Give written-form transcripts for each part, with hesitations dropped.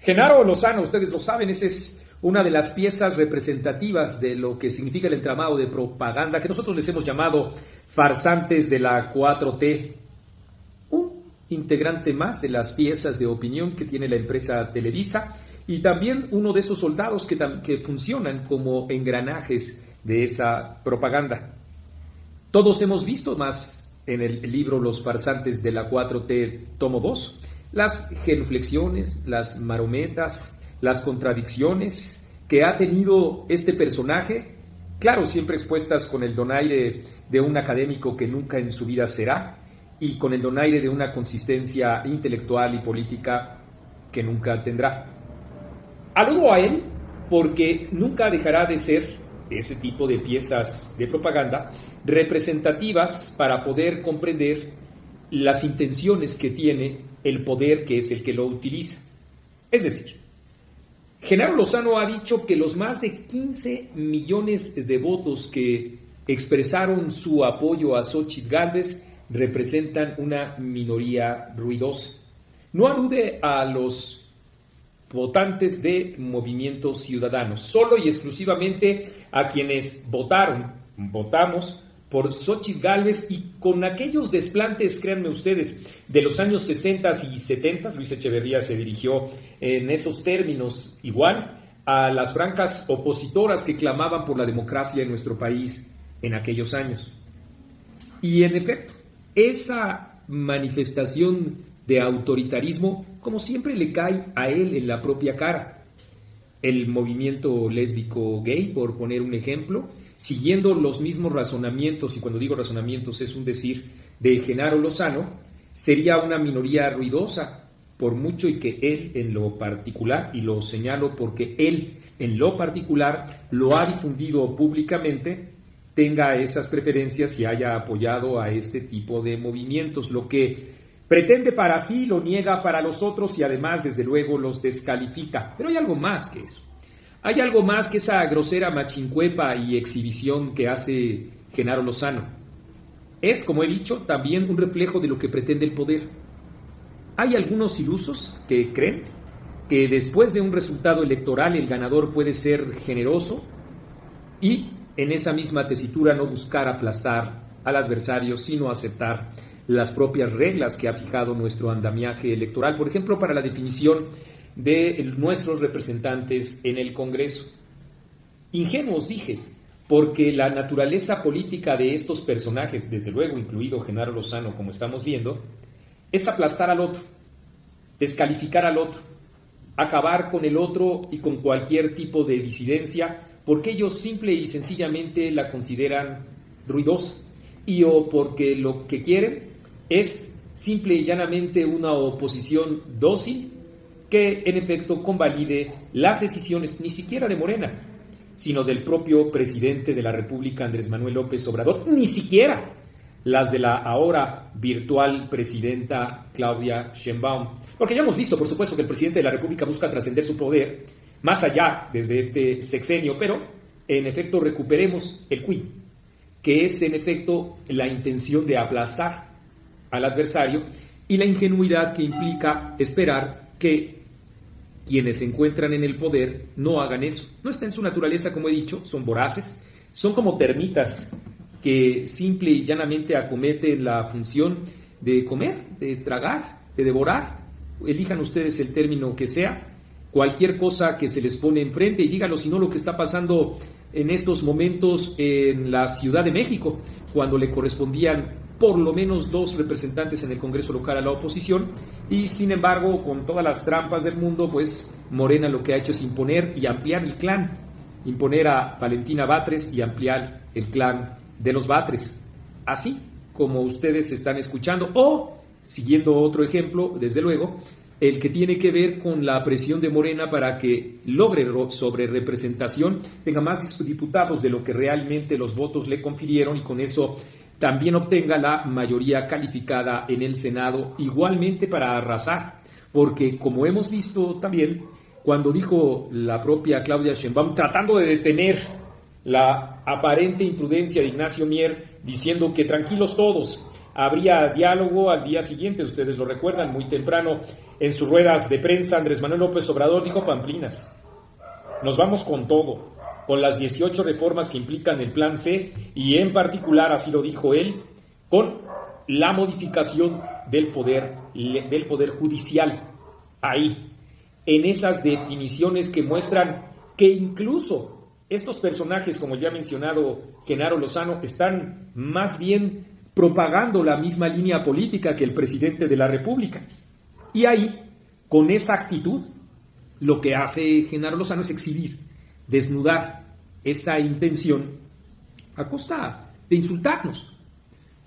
Genaro Lozano, ustedes lo saben, esa es una de las piezas representativas de lo que significa el entramado de propaganda que nosotros les hemos llamado farsantes de la 4T. Un integrante más de las piezas de opinión que tiene la empresa Televisa y también uno de esos soldados que funcionan como engranajes de esa propaganda. Todos hemos visto más en el libro Los farsantes de la 4T, tomo 2, las genuflexiones, las marometas, las contradicciones que ha tenido este personaje, claro, siempre expuestas con el donaire de un académico que nunca en su vida será y con el donaire de una consistencia intelectual y política que nunca tendrá. Aludo a él porque nunca dejará de ser ese tipo de piezas de propaganda representativas para poder comprender las intenciones que tiene el poder que es el que lo utiliza. Es decir, Genaro Lozano ha dicho que los más de 15 millones de votos que expresaron su apoyo a Xóchitl Gálvez representan una minoría ruidosa. No alude a los votantes de Movimiento Ciudadano, solo y exclusivamente a quienes votamos por Xóchitl Gálvez y con aquellos desplantes, créanme ustedes, de los años 60 y 70, Luis Echeverría se dirigió en esos términos igual a las francas opositoras que clamaban por la democracia en nuestro país en aquellos años. Y en efecto, esa manifestación de autoritarismo, como siempre le cae a él en la propia cara. El movimiento lésbico gay, por poner un ejemplo, siguiendo los mismos razonamientos, y cuando digo razonamientos es un decir, de Genaro Lozano, sería una minoría ruidosa, por mucho y que él en lo particular, y lo señalo porque él en lo particular lo ha difundido públicamente, tenga esas preferencias y haya apoyado a este tipo de movimientos. Lo que pretende para sí lo niega para los otros y además, desde luego, los descalifica. Pero hay algo más que eso. Hay algo más que esa grosera machincuepa y exhibición que hace Genaro Lozano. Es, como he dicho, también un reflejo de lo que pretende el poder. Hay algunos ilusos que creen que después de un resultado electoral el ganador puede ser generoso y en esa misma tesitura no buscar aplastar al adversario, sino aceptar las propias reglas que ha fijado nuestro andamiaje electoral, por ejemplo, para la definición de nuestros representantes en el Congreso. Ingenuos, dije, porque la naturaleza política de estos personajes, desde luego incluido Genaro Lozano, como estamos viendo, es aplastar al otro, descalificar al otro, acabar con el otro y con cualquier tipo de disidencia, porque ellos simple y sencillamente la consideran ruidosa, y o porque lo que quieren es simple y llanamente una oposición dócil que en efecto convalide las decisiones ni siquiera de Morena, sino del propio presidente de la República, Andrés Manuel López Obrador, ni siquiera las de la ahora virtual presidenta Claudia Sheinbaum. Porque ya hemos visto, por supuesto, que el presidente de la República busca trascender su poder más allá desde este sexenio, pero en efecto recuperemos el quid, que es en efecto la intención de aplastar al adversario y la ingenuidad que implica esperar que quienes se encuentran en el poder no hagan eso. No está en su naturaleza, como he dicho, son voraces, son como termitas que simple y llanamente acometen la función de comer, de tragar, de devorar, elijan ustedes el término que sea, cualquier cosa que se les pone enfrente, y díganlo si no lo que está pasando en estos momentos en la Ciudad de México, cuando le correspondían por lo menos 2 representantes en el Congreso local a la oposición, y sin embargo, con todas las trampas del mundo, pues Morena lo que ha hecho es imponer y ampliar el clan, imponer a Valentina Batres y ampliar el clan de los Batres, así como ustedes están escuchando, o siguiendo otro ejemplo, desde luego, el que tiene que ver con la presión de Morena para que logre sobre representación, tenga más diputados de lo que realmente los votos le confirieron y con eso también obtenga la mayoría calificada en el Senado, igualmente para arrasar, porque como hemos visto también, cuando dijo la propia Claudia Sheinbaum, tratando de detener la aparente imprudencia de Ignacio Mier, diciendo que tranquilos todos, habría diálogo al día siguiente, ustedes lo recuerdan, muy temprano En sus ruedas de prensa, Andrés Manuel López Obrador dijo pamplinas. Nos vamos con todo, con las 18 reformas que implican el Plan C y en particular, así lo dijo él, con la modificación del poder judicial. Ahí, en esas definiciones que muestran que incluso estos personajes, como ya ha mencionado Genaro Lozano, están más bien propagando la misma línea política que el presidente de la República. Y ahí, con esa actitud, lo que hace Genaro Lozano es exhibir, desnudar esta intención a costa de insultarnos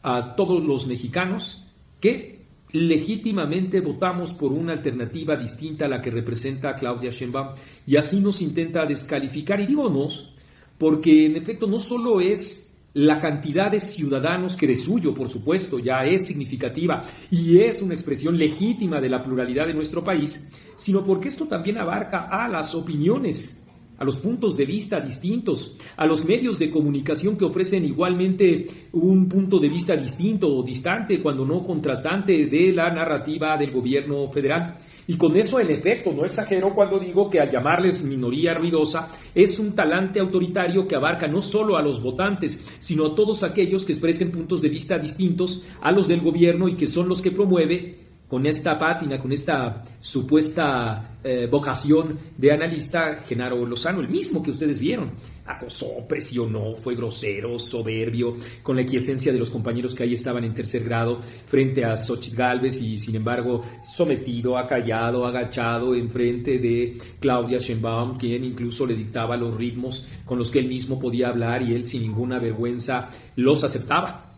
a todos los mexicanos que legítimamente votamos por una alternativa distinta a la que representa Claudia Sheinbaum, y así nos intenta descalificar. Y digo nos, porque en efecto no solo es la cantidad de ciudadanos que de suyo, por supuesto, ya es significativa y es una expresión legítima de la pluralidad de nuestro país, sino porque esto también abarca a las opiniones, a los puntos de vista distintos, a los medios de comunicación que ofrecen igualmente un punto de vista distinto o distante, cuando no contrastante, de la narrativa del gobierno federal. Y con eso, en efecto, no exagero cuando digo que al llamarles minoría ruidosa es un talante autoritario que abarca no solo a los votantes, sino a todos aquellos que expresen puntos de vista distintos a los del gobierno y que son los que promueve con esta pátina, con esta supuesta vocación de analista, Genaro Lozano, el mismo que ustedes vieron. Acosó, presionó, fue grosero, soberbio, con la aquiescencia de los compañeros que ahí estaban en tercer grado frente a Xóchitl Gálvez y, sin embargo, sometido, acallado, agachado en frente de Claudia Sheinbaum, quien incluso le dictaba los ritmos con los que él mismo podía hablar y él sin ninguna vergüenza los aceptaba.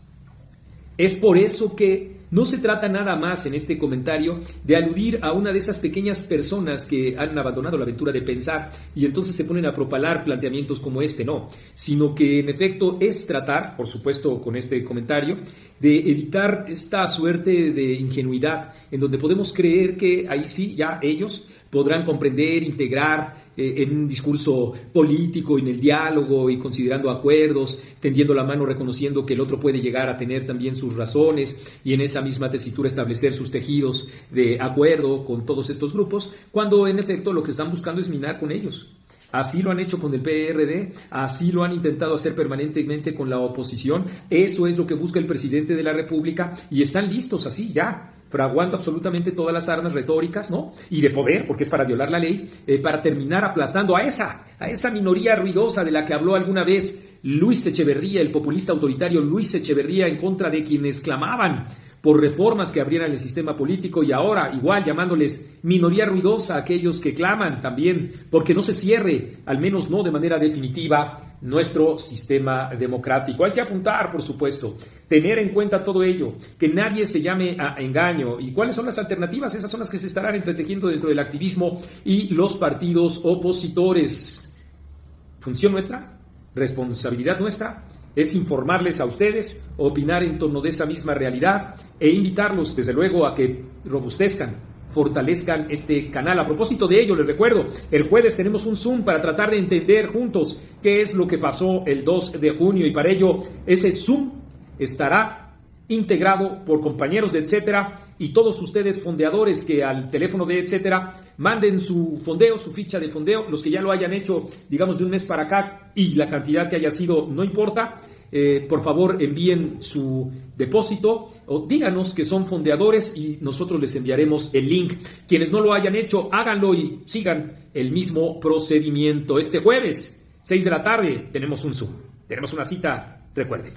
Es por eso que no se trata nada más en este comentario de aludir a una de esas pequeñas personas que han abandonado la aventura de pensar y entonces se ponen a propalar planteamientos como este, no, sino que en efecto es tratar, por supuesto con este comentario, de evitar esta suerte de ingenuidad en donde podemos creer que ahí sí ya ellos podrán comprender, integrar en un discurso político, en el diálogo y considerando acuerdos, tendiendo la mano, reconociendo que el otro puede llegar a tener también sus razones y en esa misma tesitura establecer sus tejidos de acuerdo con todos estos grupos, cuando en efecto lo que están buscando es minar con ellos. Así lo han hecho con el PRD, así lo han intentado hacer permanentemente con la oposición. Eso es lo que busca el presidente de la República y están listos así ya, fraguando absolutamente todas las armas retóricas, ¿no? Y de poder, porque es para violar la ley, para terminar aplastando a esa minoría ruidosa de la que habló alguna vez Luis Echeverría, el populista autoritario Luis Echeverría, en contra de quienes clamaban por reformas que abrieran el sistema político, y ahora igual llamándoles minoría ruidosa a aquellos que claman también porque no se cierre, al menos no de manera definitiva, nuestro sistema democrático. Hay que apuntar, por supuesto, tener en cuenta todo ello, que nadie se llame a engaño. ¿Y cuáles son las alternativas? Esas son las que se estarán entretejiendo dentro del activismo y los partidos opositores. Función nuestra, responsabilidad nuestra, es informarles a ustedes, opinar en torno de esa misma realidad e invitarlos, desde luego, a que robustezcan, fortalezcan este canal. A propósito de ello, les recuerdo, el jueves tenemos un Zoom para tratar de entender juntos qué es lo que pasó el 2 de junio y para ello ese Zoom estará integrado por compañeros de Etcétera y todos ustedes fondeadores que al teléfono de Etcétera manden su fondeo, su ficha de fondeo, los que ya lo hayan hecho, digamos, de un mes para acá y la cantidad que haya sido no importa. Por favor envíen su depósito o díganos que son fondeadores y nosotros les enviaremos el link. Quienes no lo hayan hecho, háganlo y sigan el mismo procedimiento. Este jueves, 6 de la tarde, tenemos un Zoom. Tenemos una cita, recuerden.